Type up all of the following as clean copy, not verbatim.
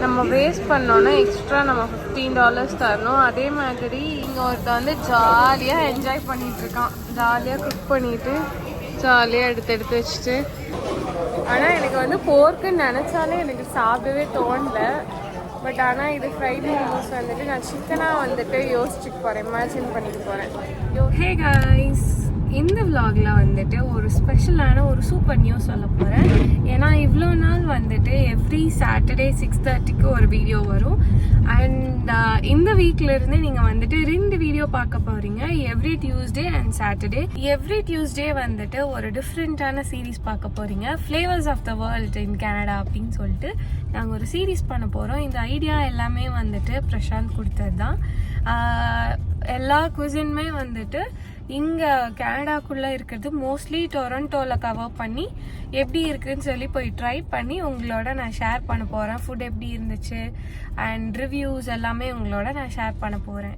நம்ம வேஸ்ட் பண்ணோன்னா எக்ஸ்ட்ரா நம்ம $15 தரணும். அதே மாதிரி இங்கே ஒருத்த வந்து ஜாலியாக என்ஜாய் பண்ணிட்டு இருக்கான். ஜாலியாக குக் பண்ணிட்டு ஜாலியாக எடுத்து வச்சுட்டு. ஆனால் எனக்கு வந்து போர்க்குன்னு நினச்சாலே எனக்கு சாப்பிடவே தோணல. பட் ஆனால் இது ஃப்ரைட் மோமோஸ் வந்துட்டு நான் சிக்கனாக வந்துட்டு யோசிச்சுட்டு போகிறேன், இமேஜின் பண்ணிட்டு போகிறேன். ஹே கைஸ், இந்த விலாகில் வந்துட்டு ஒரு ஸ்பெஷலான ஒரு சூப்பர் நியூஸ் சொல்ல போகிறேன். ஏன்னா இவ்வளோ நாள் வந்துட்டு எவ்ரி சாட்டர்டே 6:30க்கு ஒரு வீடியோ வரும். அண்ட் இந்த வீக்லேருந்து நீங்கள் வந்துட்டு 2 வீடியோ பார்க்க போகிறீங்க, every Tuesday and Saturday. Every Tuesday வந்துட்டு ஒரு டிஃப்ரெண்ட்டான சீரீஸ் பார்க்க போகிறீங்க. Flavours of the world in Canada அப்படின்னு சொல்லிட்டு நாங்கள் ஒரு சீரீஸ் பண்ண போகிறோம். இந்த ஐடியா எல்லாமே வந்துட்டு பிரசாந்த் கொடுத்தது தான். எல்லா குசினுமே வந்துட்டு இங்கே கனடாக்குள்ளே இருக்கிறது மோஸ்ட்லி டொரண்டோவில் கவர் பண்ணி எப்படி இருக்குதுன்னு சொல்லி போய் ட்ரை பண்ணி உங்களோட நான் ஷேர் பண்ண போகிறேன். ஃபுட் எப்படி இருந்துச்சு அண்ட் ரிவ்யூஸ் எல்லாமே உங்களோட நான் ஷேர் பண்ண போகிறேன்.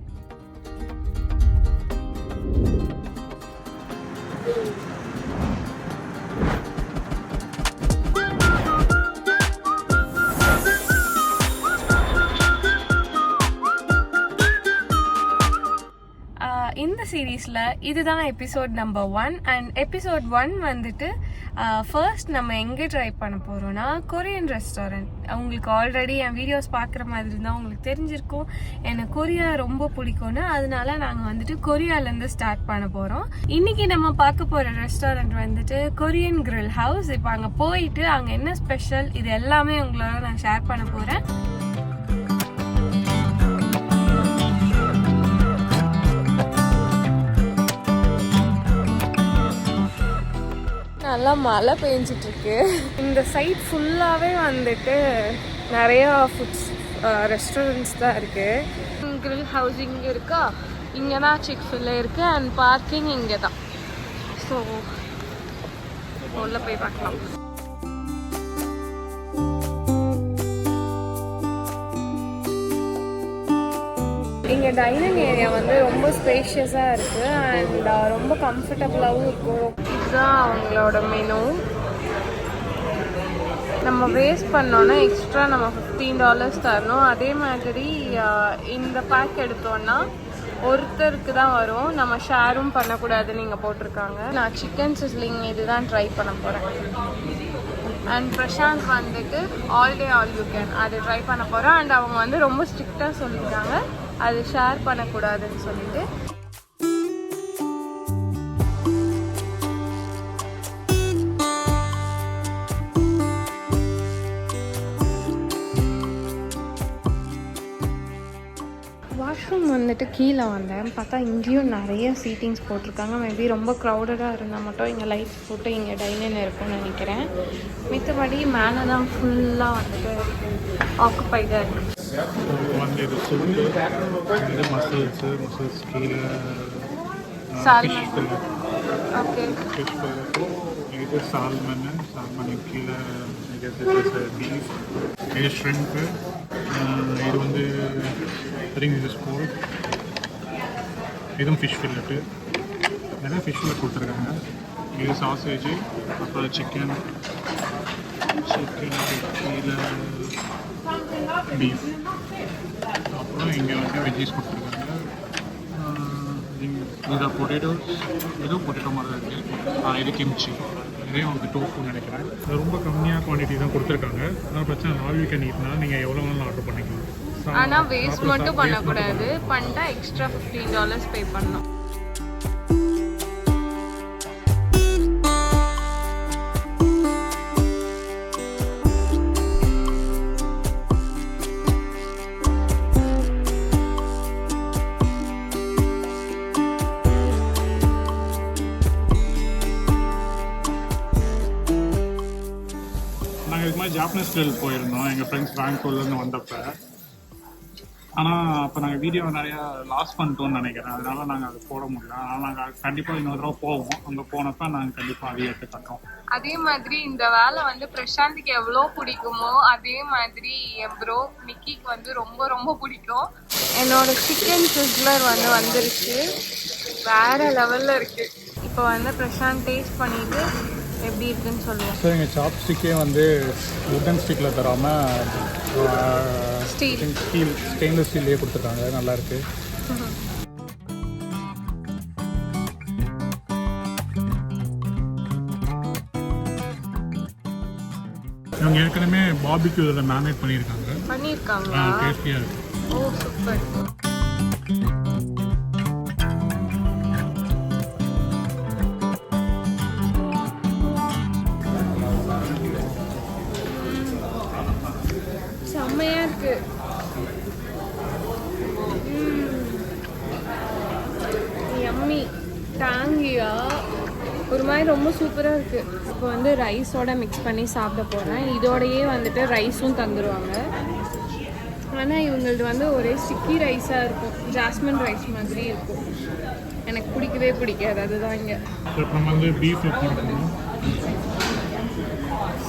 இந்த சீரீஸில் இதுதான் எபிசோட் நம்பர் 1. அண்ட் எபிசோட் 1 வந்துட்டு ஃபர்ஸ்ட் நம்ம எங்கே ட்ரை பண்ண போகிறோன்னா கொரியன் ரெஸ்டாரண்ட். உங்களுக்கு ஆல்ரெடி என் வீடியோஸ் பார்க்குற மாதிரி இருந்தால் உங்களுக்கு தெரிஞ்சிருக்கும் எனக்கு கொரியா ரொம்ப பிடிக்கும்னு. அதனால நாங்கள் வந்துட்டு கொரியாலேருந்து ஸ்டார்ட் பண்ண போகிறோம். இன்றைக்கி நம்ம பார்க்க போகிற ரெஸ்டாரண்ட் வந்துட்டு கொரியன் கிரில் ஹவுஸ். இப்போ அங்கே போயிட்டு அங்கே என்ன ஸ்பெஷல் இது எல்லாமே உங்களோட நான் ஷேர் பண்ண போகிறேன். நல்லா மழை பெஞ்சிட்ருக்கு. இந்த சைட் ஃபுல்லாகவே வந்துட்டு நிறையா ஃபுட்ஸ் ரெஸ்டாரண்ட்ஸ் தான் இருக்குது. கிரில் ஹவுஸ் இங்கே இருக்கா, இங்கே தான் சிக்ஃபில் இருக்குது அண்ட் பார்க்கிங் இங்கே தான். ஸோ உள்ளே போய் பார்க்கலாம். இங்கே டைனிங் ஏரியா வந்து ரொம்ப ஸ்பேஷியஸாக இருக்குது அண்ட் ரொம்ப கம்ஃபர்டபுளாகவும் இருக்கும். இதுதான் அவங்களோட மெனு. நம்ம வேஸ்ட் பண்ணோன்னா எக்ஸ்ட்ரா நம்ம $15 தரணும். அதே மாதிரி இந்த பேக் எடுத்தோன்னா ஒருத்தருக்கு தான் வரும், நம்ம ஷேரும் பண்ணக்கூடாதுன்னு இங்கே போட்டிருக்காங்க. நான் சிக்கன் சிஸ்லிங் இதுதான் ட்ரை பண்ண போகிறேன். அண்ட் பிரசாந்த் வந்துட்டு all day all you can அது ட்ரை பண்ண போகிறேன். அண்ட் அவங்க வந்து ரொம்ப ஸ்ட்ரிக்டாக சொல்லியிருக்காங்க அது ஷேர் பண்ணக்கூடாதுன்னு சொல்லிட்டு. வாஷ்ரூம் வந்துட்டு கீழே வந்தேன், பார்த்தா இங்கேயும் நிறைய சீட்டிங்ஸ் போட்டிருக்காங்க. மேபி ரொம்ப க்ரௌடடாக இருந்தால் மட்டும் இங்கே லைட் போட்டு இங்கே டைனிங் இருக்கும்னு நினைக்கிறேன். மித்தபடி மேலே தான் ஃபுல்லாக வந்துட்டு ஆக்குப்பைடாக இருக்குது. இது சூப்பு, இது மசில்ஸ் கீழே ஓகே, இது சால்மன் கீழே பீஃப், இது ஷ்ரிம்ப்பு, இது வந்து இது ஸ்கூல், இதுவும் ஃபிஷ் ஃபில்லட்டு. நிறைய ஃபிஷ் ஃபில்லட் கொடுத்துருக்காங்க. இது சாசேஜ், அப்புறம் சிக்கன் கீழே பீஃப், அப்புறம் இங்கே வந்து வெஜ்ஜீஸ் கொடுத்துருக்காங்க. இது பொட்டேட்டோஸ், இதுவும் பொட்டேட்டோ மாதிரி தான் இருக்குது. இது கிம்ச்சி, இதே வந்து டோஃபுன்னு நினைக்கிறேன். அது ரொம்ப கம்மியாக குவான்டிட்டி தான் கொடுத்துருக்காங்க. அதனால் பிரச்சனை ஆல் யூ கேன் ஈட்னா நீங்கள் எவ்வளோ வேணாலும் ஆர்டர் பண்ணிக்கலாம். ஆனால் வேஸ்ட் மட்டும் பண்ணக்கூடாது. பண்ணிட்டா எக்ஸ்ட்ரா $15 பே பண்ணணும். நாங்கள் இதுக்கு மாதிரி ஜாப்பனீஸ் கிரில் போயிருந்தோம் எங்கள் ஃப்ரெண்ட்ஸ் பேங்க்லேருந்து வந்தப்போ. ஆனால் அப்போ நாங்கள் வீடியோ நிறையா லாஸ் பண்ணிட்டோம்னு நினைக்கிறேன். அதனால நாங்கள் அது போட முடியல. ஆனால் நாங்கள் கண்டிப்பாக இன்னொரு தடவை போவோம். அங்கே போனப்போ நாங்கள் கண்டிப்பாக அதை எடுத்து கட்டோம். அதே மாதிரி இந்த வேலை வந்து பிரசாந்துக்கு எவ்வளோ பிடிக்குமோ அதே மாதிரி என் ப்ரோ நிக்கிக்கு வந்து ரொம்ப ரொம்ப பிடிக்கும். என்னோட சிக்கன் சிஸ்லர் வந்துருச்சு, வேற லெவலில் இருக்குது. இப்போ வந்து பிரசாந்த் டேஸ்ட் பண்ணிட்டு எப்படி இருக்குன்னு சொல்லுவேன். ஸோ எங்கள் சாப்ஸ்டிக்கே வந்து வுட்டன் ஸ்டிக்கில் தராமல் ஸ்டெயின்லெஸ் ஸ்டீல்லையே கொடுத்துருக்காங்க. நல்லாயிருக்கு. இவங்க ஏற்கனவே பாபிக்யூ இதில் மேரினேட் பண்ணியிருக்காங்க. டேஸ்டியாக இருக்குது. ஓ சூப்பர். செம்மையாக இருக்கு. யம்மி டாங்கியா ஒரு மாதிரி ரொம்ப சூப்பராக இருக்குது. இப்போ வந்து ரைஸோட மிக்ஸ் பண்ணி சாப்பிட போகிறேன். இதோடையே வந்துட்டு ரைஸும் தந்துடுவாங்க. ஆனால் இவங்களது வந்து ஒரே ஸ்டிக்கி ரைஸாக இருக்கும். ஜாஸ்மின் ரைஸ் மாதிரி இருக்கும். எனக்கு பிடிக்கவே பிடிக்காது. அதுதான் இங்கே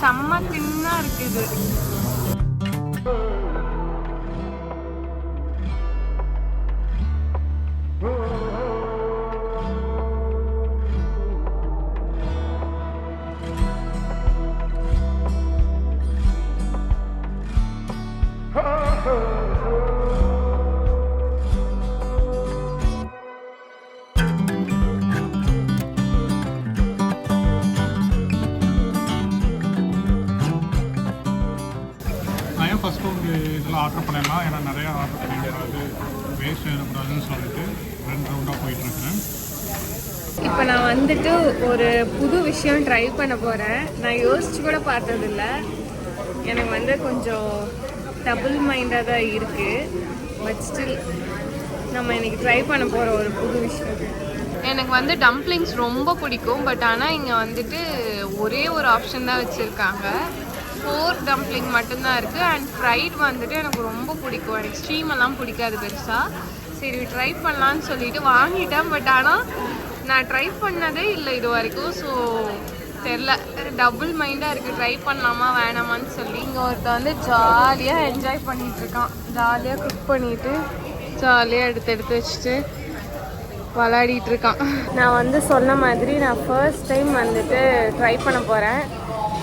செம்ம தின்னா இருக்குது. ஃபஸ்ட்டு ஒரு இதில் ஆர்டர் பண்ணிடலாம். ஏன்னா நிறையா ஆர்டர் பண்ணிக்கூடாது, வேஸ்ட் ஆகிடக்கூடாதுன்னு சொல்லிட்டு 2 ரவுண்டாக போயிட்டுருக்கேன். இப்போ நான் வந்துட்டு ஒரு புது விஷயம் ட்ரை பண்ண போகிறேன். நான் யோசிச்சு கூட பார்த்ததில்ல. எனக்கு வந்து கொஞ்சம் டபுள் மைண்டாக தான் இருக்குது. பட் ஸ்டில் நம்ம இன்றைக்கி ட்ரை பண்ண போகிற ஒரு புது விஷயம். எனக்கு வந்து டம்ப்ளிங்ஸ் ரொம்ப பிடிக்கும். பட் ஆனால் இங்கே வந்துட்டு ஒரே ஒரு ஆப்ஷன் தான் வச்சுருக்காங்க. 4 டம்ப்ளிங் மட்டும்தான் இருக்குது. அண்ட் ஃப்ரைட் வந்துட்டு எனக்கு ரொம்ப பிடிக்கும். எனக்கு ஸ்டீம் எல்லாம் பிடிக்காது பெருசாக. சரி ட்ரை பண்ணலான்னு சொல்லிட்டு வாங்கிட்டேன். பட் ஆனால் நான் ட்ரை பண்ணதே இல்லை இது வரைக்கும். ஸோ தெரில, டபுள் மைண்டாக இருக்குது. ட்ரை பண்ணலாமா வேணாமான்னு சொல்லி. இங்கே ஒருத்த வந்து ஜாலியாக என்ஜாய் பண்ணிகிட்ருக்கான். ஜாலியாக குக் பண்ணிவிட்டு ஜாலியாக எடுத்து வச்சுட்டு விளையாடிட்டுருக்கான். நான் வந்து சொன்ன மாதிரி நான் ஃபர்ஸ்ட் டைம் வந்துட்டு ட்ரை பண்ண போகிறேன்.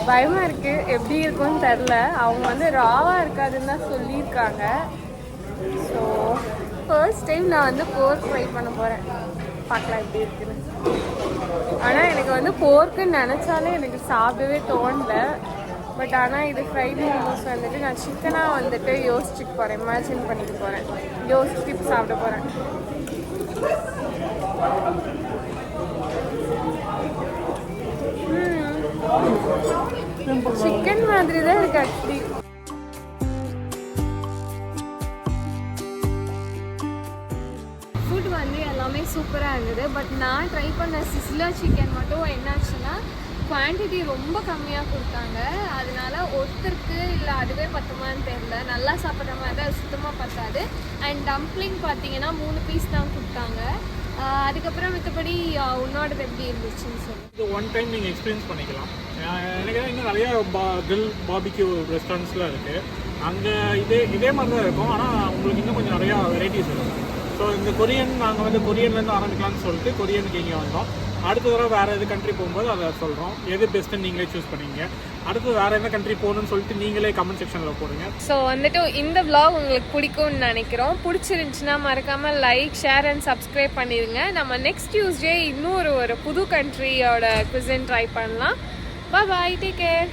பயமாக இருக்குது, எப்படி இருக்கும்னு தெரில. அவங்க வந்து ராவாக இருக்காதுன்னு தான் சொல்லியிருக்காங்க. ஸோ ஃபர்ஸ்ட் டைம் நான் வந்து போர்க் ட்ரை பண்ண போகிறேன். பார்க்கலாம் எப்படி இருக்குன்னு. ஆனால் எனக்கு வந்து போர்க்குன்னு நினச்சாலே எனக்கு சாப்பிடவே தோணல. பட் ஆனால் இது ஃப்ரைட் மோமோஸ் வந்துட்டு நான் சிக்கனாக வந்துட்டு யோசிச்சுட்டு போகிறேன். இமேஜின் பண்ணிட்டு போகிறேன். யோசிச்சுட்டு சாப்பிட போகிறேன். சிக்கன் மாதிரி தான் இருக்கு ஆக்சுவலி. ஃபுட் வந்து எல்லாமே சூப்பராக இருந்தது. பட் நான் ட்ரை பண்ண சிஸ்லர் சிக்கன் மட்டும் என்னாச்சுன்னா குவான்டிட்டி ரொம்ப கம்மியாக கொடுத்தாங்க. அதனால ஒருத்தருக்கு இல்லை அதுவே பத்துமான்னு தெரியல. நல்லா சாப்பிட்ற மாதிரி தான் சுத்தமாக பத்தாது. அண்ட் டம்ப்ளிங் பார்த்தீங்கன்னா 3 பீஸ் தான் கொடுத்தாங்க. அதுக்கப்புறம் மற்றபடி உன்னோடது எப்படி இருந்துச்சுன்னு சொல்லி இது ஒன் டைம் நீங்கள் எக்ஸ்பீரியன்ஸ் பண்ணிக்கலாம். எனக்கு இன்னும் நிறையா கிரில் பாபிக்யூ ரெஸ்டாரண்ட்ஸ்லாம் இருக்குது. அங்கே இதே மாதிரி தான் இருக்கும். ஆனால் உங்களுக்கு இன்னும் கொஞ்சம் நிறையா வெரைட்டிஸ் இருக்கும். ஸோ இந்த கொரியன் நாங்கள் வந்து கொரியன்லேருந்து ஆரம்பிக்கலாம்னு சொல்லிட்டு கொரியனுக்கு இங்கே வந்தோம். அடுத்த தடவை வேறு எது கண்ட்ரி போகும்போது அதை சொல்கிறோம். எது பெஸ்ட்டுன்னு நீங்களே சூஸ் பண்ணிங்க. அடுத்து வேறு எந்த கண்ட்ரி போகணும்னு சொல்லிட்டு நீங்களே கமெண்ட் செக்ஷனில் போடுங்க. ஸோ வந்துட்டு இந்த vlog உங்களுக்கு பிடிக்கும்னு நினைக்கிறோம். பிடிச்சிருந்துச்சுன்னா மறக்காமல் லைக், ஷேர் அண்ட் சப்ஸ்கிரைப் பண்ணிடுங்க. நம்ம நெக்ஸ்ட் டியூஸ்டே இன்னொரு புது கண்ட்ரியோட குசின் ட்ரை பண்ணலாம். பாய், டேக் கேர்.